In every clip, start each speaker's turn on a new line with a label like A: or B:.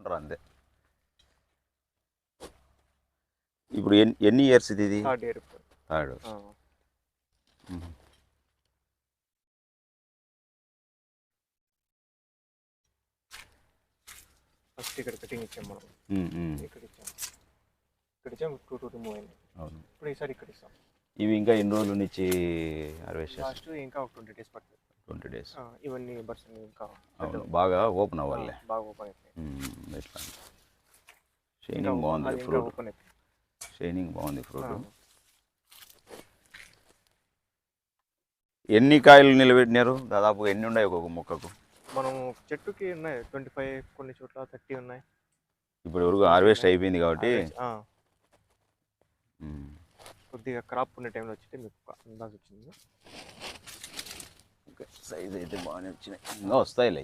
A: ఉండరు అంతే. ఇప్పుడు ఎన్ని ఇయర్స్ ఇది? థర్డ్.
B: ఫస్ట్ ఇక్కడ కటింగ్ ఇచ్చాం మనం, ఇక్కడ ఇచ్చాం 2 రిమూవ్ అయింది. అవును, ఇప్పుడు ఈసారి ఇక్కడ ఇస్తాం.
A: ఇవి ఇంకా ఎన్ని రోజుల నుంచి హార్వెస్ట్ చేస్తారు?
B: లాస్ట్ ఇంకా ఒక 20 days పడుతుంది.
A: 20 days.
B: ఇవన్నీ బర్డ్స్ ఇంకా
A: బాగా ఓపెన్ అవ్వాలి.
B: బాగా ఓపెన్ అయిపోయింది.
A: షైనింగ్ బాగుంది ఫ్రూట్, షైనింగ్ బాగుంది ఫ్రూట్. ఎన్ని కాయలు నిలబెట్టినారు దాదాపు? ఎన్ని ఉన్నాయి ఒక్కొక్క మొక్కకు?
B: మనం చెట్టుకి ఉన్నాయి 25, కొన్ని చోట్ల 30 ఉన్నాయి.
A: ఇప్పుడు వరకు హార్వెస్ట్ అయిపోయింది కాబట్టి
B: కొద్దిగా క్రాప్ ఉన్న టైంలో వచ్చితే మీకు అందాజు వచ్చింది.
A: సైజ్ అయితే బాగానే వచ్చినాయి, ఇంకా వస్తాయిలే.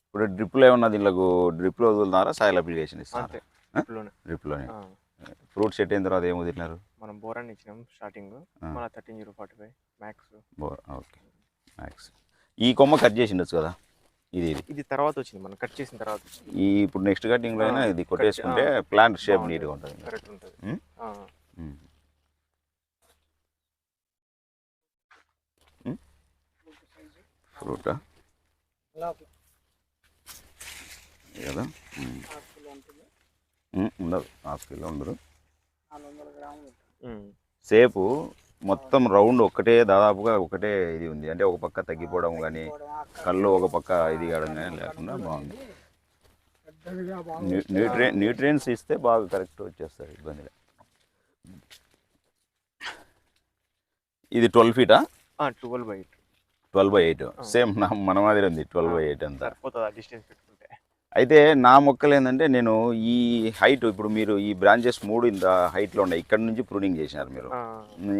A: ఇప్పుడు డ్రిప్లో ఏమన్నా దీనికి డ్రిప్లో వదులుతున్నారా, సాయిల్ అప్లికేషన్ ఇస్తారు? డ్రిప్లోనే. ఫ్రూట్ సెట్ అయిన తర్వాత ఏం వదిలినారు?
B: మనం బోరాన్ని ఇచ్చినాం స్టార్టింగ్, మన 13045 మ్యాక్స్.
A: Okay, max. ఈ కొమ్మ కట్ చేసి ఉండొచ్చు కదా? ఇది
B: తర్వాత వచ్చింది, మనం కట్ చేసిన తర్వాత.
A: ఇప్పుడు నెక్స్ట్ కటింగ్లో అయినా ఇది కొట్టేసుకుంటే ప్లాంట్ షేప్ నీట్గా ఉంటుంది.
B: కరెక్ట్ ఉంటుంది.
A: ఫ్రూటా కదా? ఉండదు, హాఫ్ కిలో ఉండరు. సేపు మొత్తం రౌండ్ ఒక్కటే, దాదాపుగా ఒకటే ఇది ఉంది. అంటే ఒక పక్క తగ్గిపోవడం కానీ, కళ్ళు ఒక పక్క ఇది కావడం కానీ లేకుండా బాగుంది. న్యూట్రియన్స్ ఇస్తే బాగా కరెక్ట్ వచ్చేస్తారు, ఇబ్బందిగా. ఇది 12 feet? 12/8 సేమ్ మన మాదిరి ఉంది. 12/8 అంతా అయితే నా మొక్కలు ఏంటంటే, నేను ఈ హైట్, ఇప్పుడు మీరు ఈ బ్రాంచెస్ 3 ఇంత హైట్లో ఉన్నాయి, ఇక్కడ నుంచి ప్రూనింగ్ చేసినారు మీరు.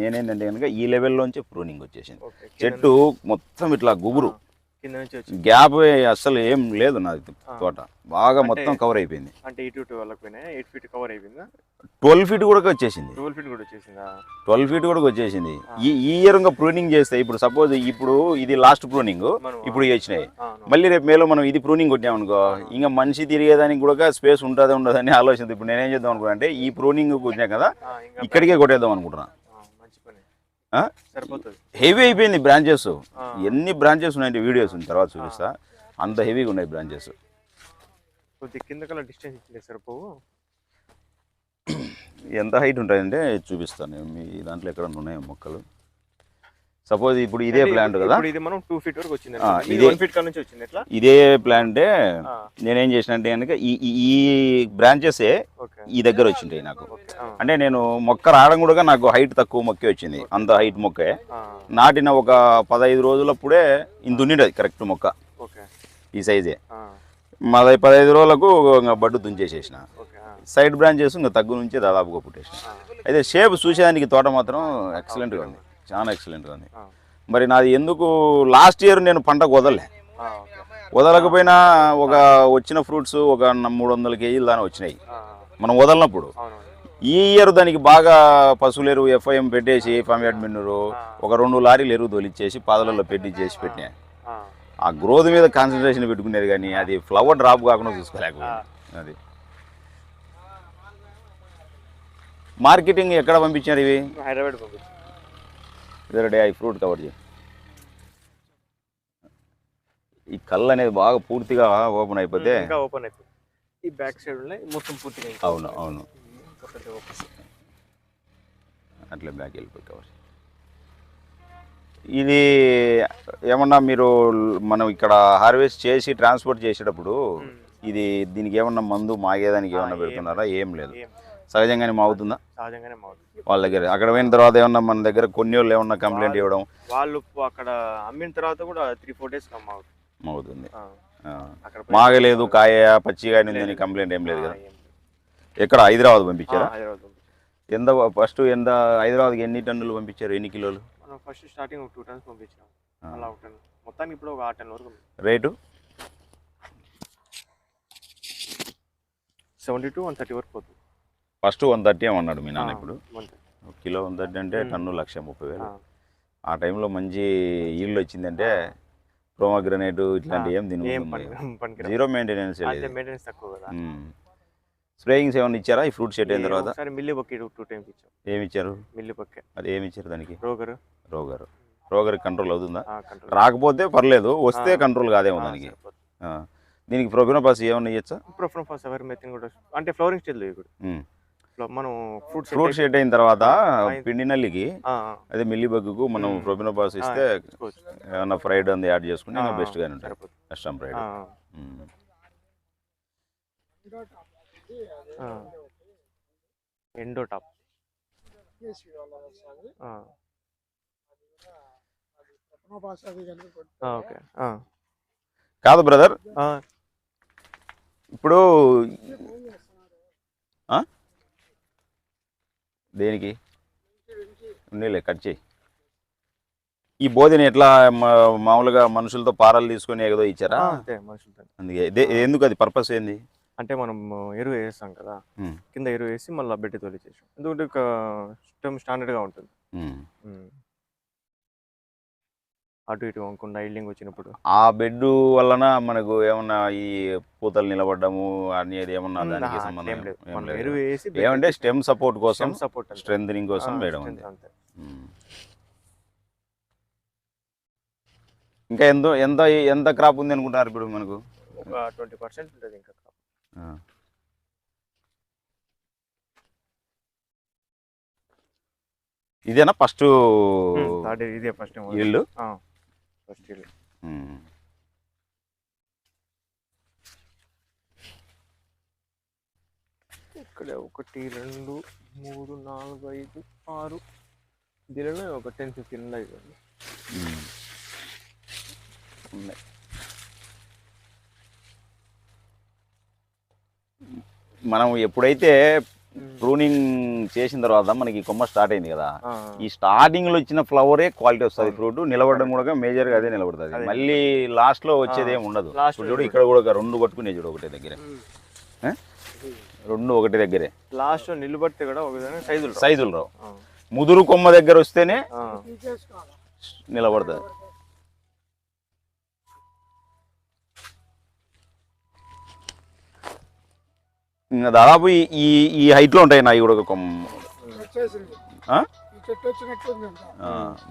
A: నేనేంటంటే కనుక ఈ లెవెల్లోంచి ప్రూనింగ్ వచ్చేసింది. చెట్టు మొత్తం ఇట్లా గుబురు, గ్యాప్ అస్సలు ఏం లేదు నాది. తోట బాగా మొత్తం కవర్ అయిపోయింది.
B: అంటే 8 feet కవర్ అయిపోయింది.
A: 12 feet కూడా వచ్చేసింది.
B: 12
A: feet కూడా వచ్చేసింది. ఈ ఇయర్ ఇంకా ప్రూనింగ్ చేస్తే, ఇప్పుడు సపోజ్ ఇప్పుడు ఇది లాస్ట్ ప్రూనింగ్, ఇప్పుడు వచ్చినాయి. మళ్ళీ రేపు మేలో మనం ఇది ప్రూనింగ్ కొట్టామనుకో, ఇంకా మనిషి తిరిగేదానికి కూడా స్పేస్ ఉంటుందా ఉండదని ఆలోచన. ఇప్పుడు నేనేం చేద్దాం అనుకున్నా అంటే, ఈ ప్రూనింగ్ వచ్చినా కదా ఇక్కడికే కొట్టేద్దాం అనుకుంటున్నా. హెవీ అయిపోయింది బ్రాంచెస్. ఎన్ని బ్రాంచెస్ ఉన్నాయంటే వీడియోస్ తర్వాత చూపిస్తా. అంత హెవీగా ఉన్నాయి బ్రాంచెస్. ఎంత హైట్ ఉంటాయంటే చూపిస్తాను. మీ దాంట్లో ఎక్కడ ఉన్నాయో మొక్కలు. సపోజ్ ఇప్పుడు ఇదే ప్లాంట్ కదా,
B: ఇది మనం 2 feet వరకు వచ్చింది.
A: ఇదే ప్లాంటే నేనేం చేసిన అంటే కనుక ఈ బ్రాంచెస్ ఈ దగ్గర వచ్చింటాయి నాకు. అంటే నేను మొక్క రావడం కూడా నాకు హైట్ తక్కువ మొక్కే వచ్చింది. అంత హైట్ మొక్కే నాటిన ఒక 15 రోజులప్పుడే ఇంత ఉండిండేది కరెక్ట్ మొక్క, ఈ సైజే. మాది 15 రోజులకు ఇంకా బడ్డు తుంచేసేసిన. సైడ్ బ్రాంచెస్ ఇంకా తగ్గు నుంచి దాదాపుగా పుట్టేసిన. అయితే షేప్ చూసేదానికి తోట మాత్రం ఎక్సలెంట్గా ఉంది, చాలా ఎక్సలెంట్గా ఉంది. మరి నాది ఎందుకు లాస్ట్ ఇయర్ నేను పంటకు వదలకపోయినా ఒక వచ్చిన ఫ్రూట్స్ ఒక 300 kg దాని వచ్చినాయి మనం వదలనప్పుడు. ఈ ఇయర్ దానికి బాగా పశువుల ఎరువు FIM పెట్టేసి, ఫార్మ్యార్డ్ మెన్యూరు ఒక 2 లారీలు ఎరువు తొలిచ్చేసి పాదలలో పెట్టినా. ఆ గ్రోత్ మీద కాన్సన్ట్రేషన్ పెట్టుకునేది, కానీ అది ఫ్లవర్ డ్రాప్ కాకుండా చూసుకోలేకపోయింది. అది మార్కెటింగ్ ఎక్కడ పంపించారు ఇవి?
B: హైదరాబాద్ పంపించారు.
A: ఇదే ఈ ఫ్రూట్ కవర్ చేయి. ఈ కళ్ళు అనేది బాగా పూర్తిగా ఓపెన్ అయిపోతే,
B: ఈ బ్యాక్ సైడ్ మొత్తం పూర్తిగా.
A: అవును అవును, అట్లా బ్యాక్ వెళ్ళిపోయి కవర్. ఇది ఏమన్నా మీరు మనం ఇక్కడ హార్వెస్ట్ చేసి ట్రాన్స్పోర్ట్ చేసేటప్పుడు ఇది దీనికి ఏమన్నా మందు మాగేదానికి ఏమన్నా పెడుతున్నారా? ఏం లేదు, సహజంగానే మాగుతుందా?
B: సహజంగానే మాగుతుంది.
A: వాళ్ళ దగ్గర అక్కడ పోయిన తర్వాత ఏమన్నా మన దగ్గర కొన్ని వాళ్ళు ఏమన్నా కంప్లైంట్ ఇవ్వడం,
B: వాళ్ళు అక్కడ అమ్మిన తర్వాత కూడా 3-4 days
A: మాగుతుంది. మాగలేదు, కాయ పచ్చిగా ఉందని కంప్లైంట్ ఏం లేదు కదా? ఎక్కడ హైదరాబాద్ పంపించారా? ఎంత ఫస్ట్ ఎంత హైదరాబాద్కి ఎన్ని టన్నులు పంపించారు? ఎన్ని కిలోలు?
B: ఫస్ట్ స్టార్టింగ్ 2 tons పంపించాం. అలా 1 ton మొత్తానికి ఇప్పుడు ఒక 10 వరకు.
A: రేటు
B: 70 to 130 వరకు పోతుంది.
A: ఫస్ట్ 130 ఏమన్నాడు మీ నాన్న. ఇప్పుడు కిలో 130 అంటే టన్ను 1,30,000. ఆ టైంలో మంచి ఈల్డ్ వచ్చిందంటే ప్రోమోగ్రనేట్ ఇట్లాంటి ఏం దీని
B: ఏం పనికిరావు.
A: జీరో మెయింటెనెన్స్
B: అంతే, మెయింటెనెన్స్ తక్కువ కదా.
A: స్ప్రేయింగ్స్ ఏమైనా ఇచ్చారా ఈ ఫ్రూట్ సెట్ అయిన తర్వాత?
B: ఒకసారి మిల్లీ బొక్కే 2 టైమ్స్ ఇచ్చాం.
A: ఏమి ఇచ్చారు?
B: మిల్లీ బొక్కే.
A: అది ఏమి ఇచ్చారు దానికి?
B: రోగర్
A: కంట్రోల్ అవుతుందా?
B: కంట్రోల్.
A: రాకపోతే పర్లేదు, వస్తే కంట్రోల్ కాదేమో దానికి. దీనికి ప్రొఫెనోపాస్ ఏమన్నా ఇచ్చా?
B: ప్రొఫెనోపాస్ ఎవరిమెథిన్ కూడా, అంటే ఫ్లవరింగ్ స్టేజ్ ఇప్పుడు మనం
A: ఫ్రూట్ సెట్ అయిన తర్వాత పిండి నల్లికి అదే మిల్లీ బగ్గుకు మనం ప్రొఫెనోపాస్ ఇస్తే ఏమన్నా ఫ్రైడ్ అంది యాడ్ చేసుకుని బెస్ట్ గానే ఉంటాయి. కష్టం ఫ్రైడ్.
B: Endo top. ఓకే.
A: కాదు బ్రదర్, ఇప్పుడు దేనికి ఉండేలే కట్ చేయి. ఈ బోధిని ఎట్లా మామూలుగా మనుషులతో పారలు తీసుకొని ఏదో ఇచ్చారా?
B: అంతే, మనుషులతో.
A: అందుకే ఎందుకు అది పర్పస్ ఏంది?
B: అంటే మనం ఎరువు వేస్తాం కదా, కింద ఎరువు వేసి మళ్ళీ బెట్టి తోలిచేసాం. ఎందుకంటే ఒక స్టెమ్ స్టాండర్డ్గా ఉంటుంది. అటు ఇటు వంకుండా ఇల్లింగ్ వచ్చినప్పుడు
A: ఆ బెడ్ వలన మనకు ఏమన్నా ఈ పూతలు నిలబడ్డము అనేది ఏమన్నా దానికి సంబంధం
B: లేదు. ఎరువు వేసి
A: ఏమంటే స్టెమ్ సపోర్ట్ కోసం, స్ట్రెంథనింగ్ కోసం వేయడం అంతే. ఇంకా ఎంత క్రాప్ ఉంది అనుకుంటారు ఇప్పుడు మనకు?
B: ఒక 20% ఉంటుంది ఇంకా క్రాప్.
A: ఇదేనా ఫస్ట్
B: ఇదే ఫస్ట్
A: ఇల్లు?
B: ఫస్ట్ ఇల్లు. ఇక్కడ 1 2 3 4 5 6 దీనిలో ఒక 10-15 ఉన్నాయి.
A: మనం ఎప్పుడైతే ప్రూనింగ్ చేసిన తర్వాత మనకి కొమ్మ స్టార్ట్ అయింది కదా, ఈ స్టార్టింగ్ లో వచ్చిన ఫ్లవరే క్వాలిటీ వస్తుంది. ఫ్రూట్ నిలబడడం కూడా మేజర్ గా అదే నిలబడుతుంది. మళ్ళీ లాస్ట్ లో వచ్చేది ఏమి ఉండదు. చూడు ఇక్కడ కూడా 2 పట్టుకునే చూడు, ఒకటే దగ్గర 2 ఒకటి దగ్గరే.
B: లాస్ట్ నిలబడితే కూడా ఒక
A: సైజులు రావు. ముదురు కొమ్మ దగ్గర వస్తేనే నిలబడుతుంది. ఇంకా దాదాపు ఈ హైట్ లో ఉంటాయి నా కూడా ఒక కొమ్మ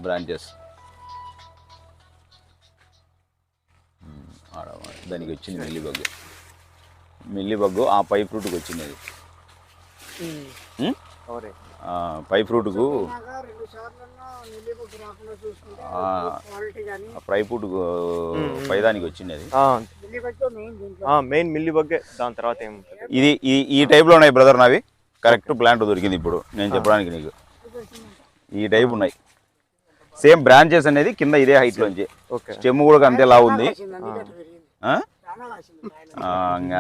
A: బ్రాంచెస్. దానికి వచ్చింది మిల్లీ బగ్గు ఆ పై ఫ్రూట్కి వచ్చింది. అది పై ఫ్రూట్కు ఫ్రై ఫ్రూట్కు పైదానికి వచ్చింది. అది
B: మెయిన్ మిల్లీ బగ్గే. దాని తర్వాత
A: ఇది ఈ టైప్లో ఉన్నాయి బ్రదర్ నావి. కరెక్ట్ ప్లాంట్ దొరికింది ఇప్పుడు నేను చెప్పడానికి నీకు. ఈ టైప్ ఉన్నాయి సేమ్ బ్రాంచెస్ అనేది కింద ఇదే హైట్ లోంచి. స్టెమ్ కూడా అంతే లా ఉంది.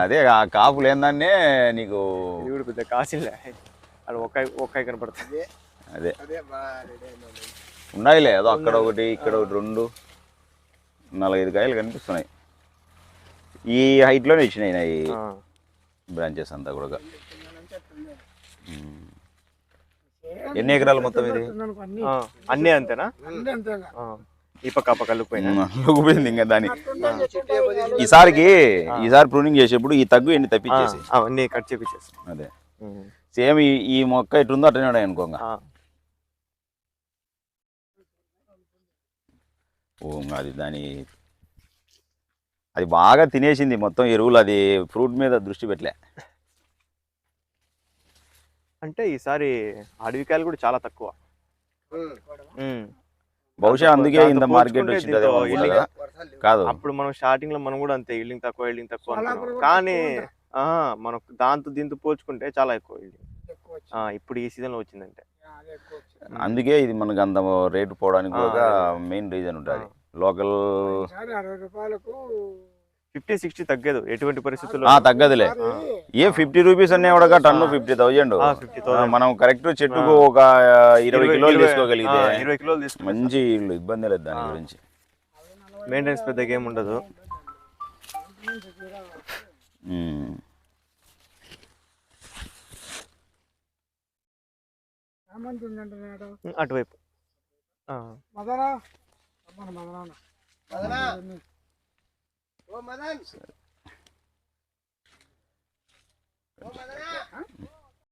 A: అదే ఆ కాపులు ఏందన్నే నీకు
B: పెద్ద కాసిలే, అది ఒక్క కనపడుతుంది.
A: అదే ఉన్నాయిలే, ఏదో అక్కడ ఒకటి ఇక్కడ ఒకటి 2 4-5 కాయలు కనిపిస్తున్నాయి. ఈ హైట్ లోనే ఇచ్చినాయి ఈ బ్రాంచెస్ అంతా కూడా. ఎన్ని ఎకరాలు మొత్తం ఇది?
B: అన్నీ అంతేనా? ఈ పక్క
A: అల్లుకుపోయింది ఇంకా దాని. ఈసారి ప్రూనింగ్ చేసేప్పుడు ఈ తగ్గు ఎన్ని తప్పించేసి
B: అవన్నీ కట్ చేపించేసి
A: అదే సేమ్ ఈ మొక్క ఎట్లుందో అట్లనే అనుకోంగా. అది బాగా తినేసింది మొత్తం ఎరువులు. అది ఫ్రూట్ మీద దృష్టి పెట్టలే.
B: అంటే ఈసారి అడవికాయలు కూడా చాలా తక్కువ.
A: బహుశా అందుకే ఇంత మార్కెట్ వచ్చింది కాదు.
B: అప్పుడు మనం స్టార్టింగ్ లో మనం కూడా అంతే ఈల్డింగ్ తక్కువ కానీ మనం దాంతో దీంతో పోల్చుకుంటే చాలా ఎక్కువ ఈల్డింగ్ ఇప్పుడు ఈ సీజన్ లో వచ్చిందంటే.
A: అందుకే ఇది మనకు అంత రేటు పోవడానికి కూడా మెయిన్ రీజన్ ఉంటుంది. లోకల్
B: 50-60 తగ్గదు ఎటువంటి పరిస్థితుల్లో.
A: తగ్గదులే. 50 రూపీస్ అనే కూడా టన్ను 50,000. మనం కరెక్ట్ చెట్టుకు ఒక 20 కిలోలు తీసుకోగలిగితే
B: 20 కిలోలు
A: మంచి ఇబ్బంది లేదు దాని గురించి.
B: మెయింటెనెన్స్ పెద్దగా ఏమి ఉండదు. అటువైపు
C: ఓ మదన్ ఓ మదన్